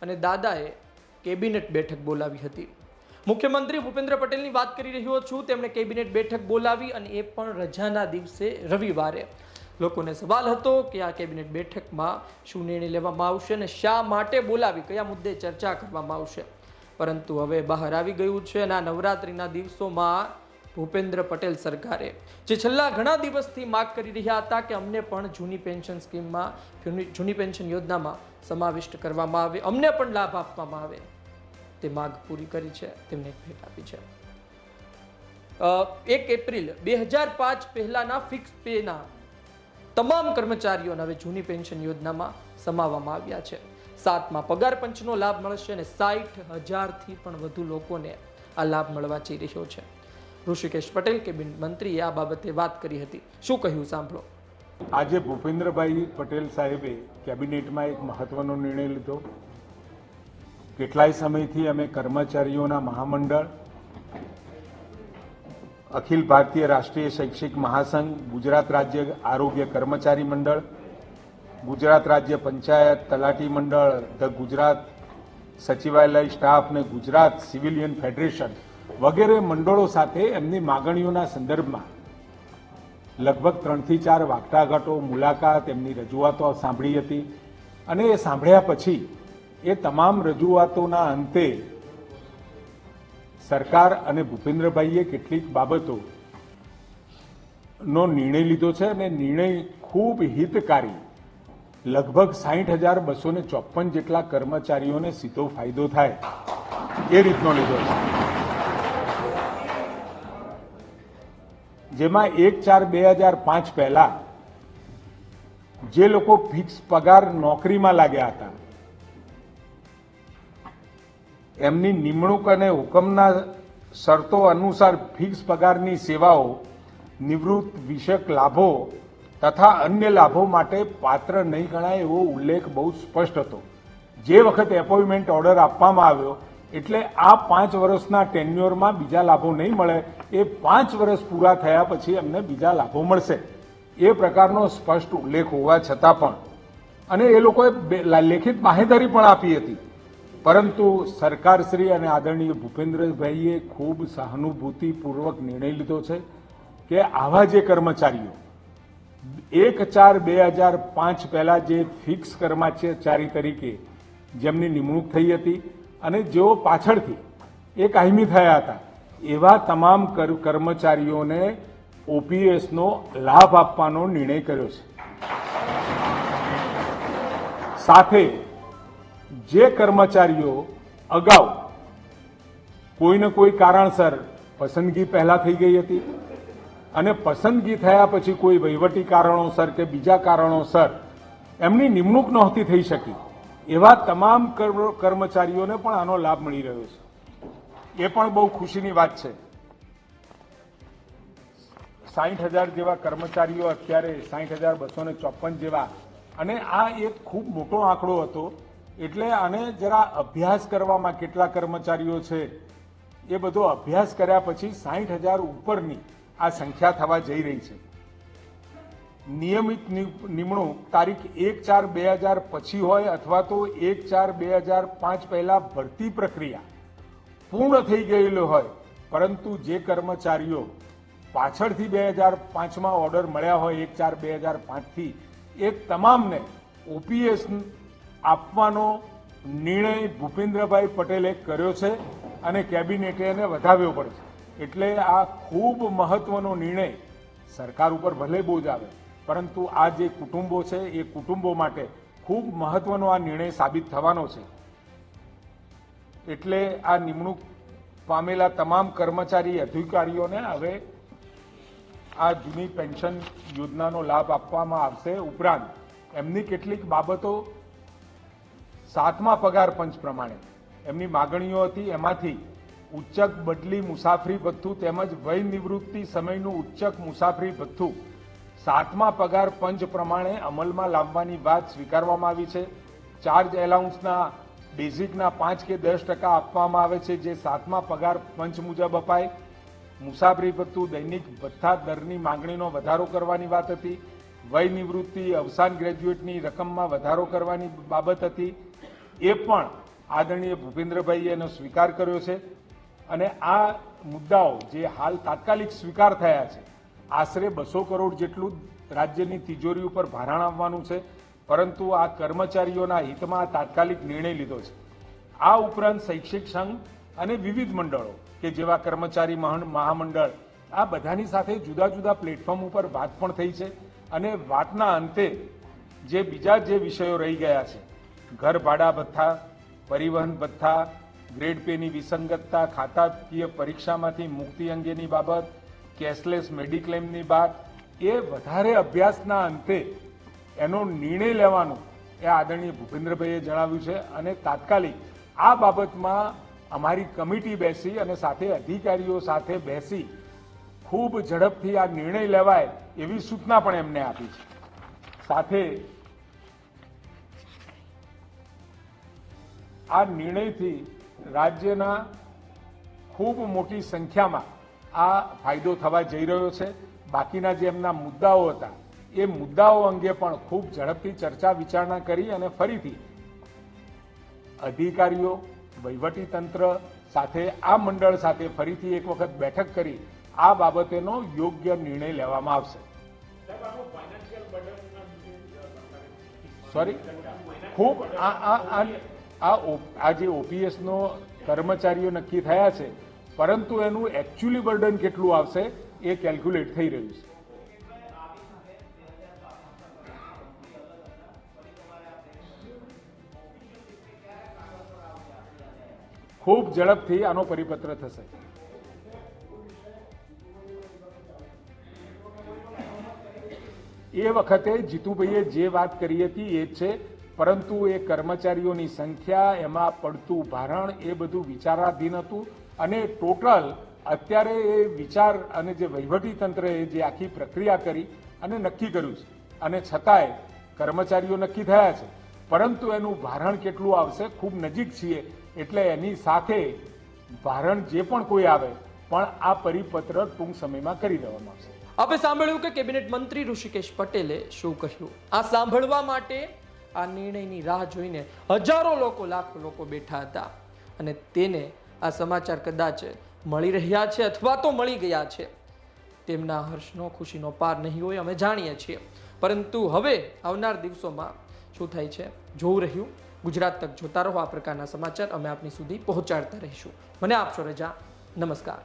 અને દાદાએ કેબિનેટ બેઠક બોલાવી હતી। મુખ્યમંત્રી ભૂપેન્દ્ર પટેલની વાત કરી રહ્યો છું। તેમણે કેબિનેટ બેઠક બોલાવી અને એ પણ રજાના દિવસે રવિવારે। લોકોને સવાલ હતો કે આ કેબિનેટ બેઠકમાં શું નિર્ણય લેવામાં આવશે અને શા માટે બોલાવી, કયા મુદ્દે ચર્ચા કરવામાં આવશે। પરંતુ હવે બહાર આવી ગયું છે અને આ નવરાત્રિના દિવસોમાં ભૂપેન્દ્ર પટેલ સરકારે જે છેલ્લા ઘણા દિવસથી માગ કરી રહ્યા હતા કે અમને પણ જૂની પેન્શન સ્કીમમાં, જૂની પેન્શન યોજનામાં સમાવિષ્ટ કરવામાં આવે, અમને પણ લાભ આપવામાં આવે, તે માગ પૂરી કરી છે, તેમને એક ભેટ આપી છે। 1 એપ્રિલ 2005 પહેલાના ફિક્સ પેના તમામ કર્મચારીઓને હવે જૂની પેન્શન યોજનામાં સમાવવામાં આવ્યા છે। 7મા પગાર પંચનો લાભ મળશે અને 60,000થી પણ વધુ લોકોને આ લાભ મળવા જઈ રહ્યો છે। ઋષિકેશ પટેલ કેબિનેટ મંત્રીએ આ બાબતે વાત કરી હતી। શું કહ્યું સાંભળો। આજે ભૂપેન્દ્રભાઈ પટેલ સાહેબે કેબિનેટમાં એક મહત્વનો નિર્ણય લીધો। કેટલાય સમયથી અમે કર્મચારીઓના મહામંડળ, અખિલ ભારતીય રાષ્ટ્રીય શૈક્ષિક મહાસંઘ, ગુજરાત રાજ્ય આરોગ્ય કર્મચારી મંડળ, ગુજરાત રાજ્ય પંચાયત તલાટી મંડળ, ધ ગુજરાત સચિવાલય સ્ટાફ ને ગુજરાત સિવિલિયન ફેડરેશન વગેરે મંડળો સાથે એમની માગણીઓના સંદર્ભમાં લગભગ 3 થી 4 વાટાઘાટો, મુલાકાત, એમની રજૂઆતો સાંભળી હતી અને એ સાંભળ્યા પછી એ તમામ રજૂઆતોના અંતે સરકાર અને ભૂપેન્દ્રભાઈએ કેટલીક બાબતો નો નિર્ણય લીધો છે અને નિર્ણય ખૂબ હિતકારી, લગભગ 60,254 જેટલા કર્મચારીઓને સીધો ફાયદો થાય એ રીતનો લીધો છે। જેમાં 1/4/2005 પહેલા જે લોકો ફિક્સ પગાર નોકરીમાં લાગ્યા હતા એમની નિમણૂક અને હુકમના શરતો અનુસાર ફિક્સ પગારની સેવાઓ, નિવૃત્ત વિષયક લાભો તથા અન્ય લાભો માટે પાત્ર નહીં ગણાય એવો ઉલ્લેખ બહુ સ્પષ્ટ હતો। જે વખતે એપોઇન્ટમેન્ટ ઓર્ડર આપવામાં આવ્યો એટલે આ 5 વર્ષના ટેન્યુઅરમાં બીજા લાભો નહીં મળે, એ 5 વર્ષ પૂરા થયા પછી એમને બીજા લાભો મળશે એ પ્રકારનો સ્પષ્ટ ઉલ્લેખ હોવા છતાં પણ અને એ લોકોએ લેખિત બાહેધરી પણ આપી હતી, પરંતુ સરકારશ્રી અને આદરણીય ભૂપેન્દ્રભાઈએ ખૂબ સહાનુભૂતિપૂર્વક નિર્ણય લીધો છે કે આવા જે કર્મચારીઓ 1/4/2005 પહેલા જે ફિક્સ કર્મચારી તરીકે જેમની નિમણૂક થઈ હતી અને જેઓ પાછળથી એ કાયમી થયા હતા એવા તમામ કર્મચારીઓને ઓપીએસનો લાભ આપવાનો નિર્ણય કર્યો છે। સાથે જે કર્મચારીઓ અગાઉ કોઈને કોઈ કારણસર પસંદગી પહેલા થઈ ગઈ હતી અને પસંદગી થયા પછી કોઈ વહીવટી કારણોસર કે બીજા કારણોસર એમની નિમણૂક નહોતી થઈ શકી એવા તમામ કર્મચારીઓને પણ આનો લાભ મળી રહ્યો છે। એ પણ બહુ ખુશીની વાત છે। 60,000 જેવા કર્મચારીઓ અત્યારે 60,254 જેવા, અને આ એક ખૂબ મોટો આંકડો હતો એટલે આને જરા અભ્યાસ કરવામાં કેટલા કર્મચારીઓ છે એ બધો અભ્યાસ કર્યા પછી 60,000 ઉપરની આ સંખ્યા થવા જઈ રહી છે। નિયમિત નિમણૂક તારીખ 1/4/2000 પછી હોય અથવા તો 1/4/2005 પહેલા ભરતી પ્રક્રિયા પૂર્ણ થઈ ગયેલો હોય, પરંતુ જે કર્મચારીઓ પાછળથી 2005માં ઓર્ડર મળ્યા હોય 1/4/2005થી, એ તમામને ઓપીએસ આપવાનો નિર્ણય ભૂપેન્દ્રભાઈ પટેલે કર્યો છે અને કેબિનેટે એને વધાવ્યો પડે છે। એટલે આ ખૂબ મહત્વનો નિર્ણય, સરકાર ઉપર ભલે બોજ આવે પરંતુ આ જે કુટુંબો છે એ કુટુંબો માટે ખૂબ મહત્વનો આ નિર્ણય સાબિત થવાનો છે। એટલે આ નિમણૂક પામેલા તમામ કર્મચારી અધિકારીઓને હવે આ જૂની પેન્શન યોજનાનો લાભ આપવામાં આવશે। ઉપરાંત એમની કેટલીક બાબતો 7મા પગાર પંચ પ્રમાણે એમની માગણીઓ હતી, એમાંથી ઉચ્ચક બદલી મુસાફરી ભથ્થું તેમજ વય નિવૃત્તિ સમયનું ઉચ્ચક મુસાફરી ભથ્થું 7મા પગાર પંચ પ્રમાણે અમલમાં લાવવાની વાત સ્વીકારવામાં આવી છે। ચાર્જ એલાઉન્સના બેઝિકના 5 કે 10% આપવામાં આવે છે, જે 7મા પગાર પંચ મુજબ અપાય। મુસાફરી ભથ્થું, દૈનિક ભથ્થા દરની માંગણીનો વધારો કરવાની વાત હતી। વય નિવૃત્તિ, અવસાન ગ્રેજ્યુએટની રકમમાં વધારો કરવાની બાબત હતી, એ પણ આદરણીય ભૂપેન્દ્રભાઈએ એનો સ્વીકાર કર્યો છે અને આ મુદ્દાઓ જે હાલ તાત્કાલિક સ્વીકાર થયા છે, આશરે 200 કરોડ જેટલું રાજ્યની તિજોરી ઉપર ભારણ આવવાનું છે, પરંતુ આ કર્મચારીઓના હિતમાં તાત્કાલિક નિર્ણય લીધો છે. આ ઉપરાંત શૈક્ષિક સંઘ અને વિવિધ મંડળો કે જેવા કર્મચારી મહામંડળ, આ બધાની સાથે જુદા જુદા પ્લેટફોર્મ ઉપર વાત પણ થઈ છે અને વાતના અંતે જે બીજા જે વિષયો રહી ગયા છે, ઘર ભાડા ભથ્થા, પરિવહન ભથ્થા, ગ્રેડ પેની વિસંગતતા, ખાતાકીય પરીક્ષામાંથી મુક્તિ અંગેની બાબત, કેશલેસ મેડિક્લેમની વાત, એ વધારે અભ્યાસના અંતે એનો નિર્ણય લેવાનું એ આદરણીય ભૂપેન્દ્રભાઈએ જણાવ્યું છે અને તાત્કાલિક આ બાબતમાં અમારી કમિટી બેસી અને સાથે અધિકારીઓ સાથે બેસી ખૂબ ઝડપથી આ નિર્ણય લેવાય એવી સૂચના પણ એમને આપી છે. સાથે આ નિર્ણયથી રાજ્યના ખૂબ મોટી સંખ્યામાં આ ફાયદો થવા જઈ રહ્યો છે. બાકીના જે એમના મુદ્દાઓ હતા એ મુદ્દાઓ અંગે પણ ખૂબ ઝડપથી ચર્ચા વિચારણા કરી અને ફરીથી અધિકારીઓ, વહીવટીતંત્ર સાથે આ મંડળ સાથે ફરીથી એક વખત બેઠક કરી આ બાબતેનો યોગ્ય નિર્ણય લેવામાં આવશે. સોરી, ખૂબ આ જે ઓપીએસનો કર્મચારીઓ નક્કી થયા છે, પરંતુ એનું એકચ્યુઅલી બર્ડન કેટલું આવશે એ કેલ્ક્યુલેટ થઈ રહ્યું છે. ખૂબ ઝડપથી આનો પરિપત્ર થશે. એ વખતે જીતુભાઈએ જે વાત કરી હતી એ જ છે, પરંતુ એ કર્મચારીઓની સંખ્યા, એમાં પડતું ભારણ, એ બધું વિચારાધીન હતું અને ટોટલ અત્યારે એ વિચાર અને જે વહીવટીતંત્રએ જે આખી પ્રક્રિયા કરી અને નક્કી કર્યું છે અને છતાંય કર્મચારીઓ નક્કી થયા છે, પરંતુ એનું ભારણ કેટલું આવશે ખૂબ નજીક છીએ એટલે એની સાથે ભારણ જે પણ કોઈ આવે પણ આ પરિપત્ર ટૂંક સમયમાં કરી દેવામાં આવશે. આપણે સાંભળ્યું કે કેબિનેટ મંત્રી ઋષિકેશ પટેલે શું કહ્યું. આ સાંભળવા માટે, આ નિર્ણયની રાહ જોઈને હજારો લોકો, લાખો લોકો બેઠા હતા અને તેને આ સમાચાર કદાચ મળી રહ્યા છે અથવા તો મળી ગયા છે. તેમના હર્ષનો, ખુશીનો પાર નહીં હોય, અમે જાણીએ છીએ. પરંતુ હવે આવનાર દિવસોમાં શું થાય છે જોવું રહ્યું. ગુજરાત તક જોતા રહો. આ પ્રકારના સમાચાર અમે આપની સુધી પહોંચાડતા રહીશું. મને આપશો રજા. નમસ્કાર.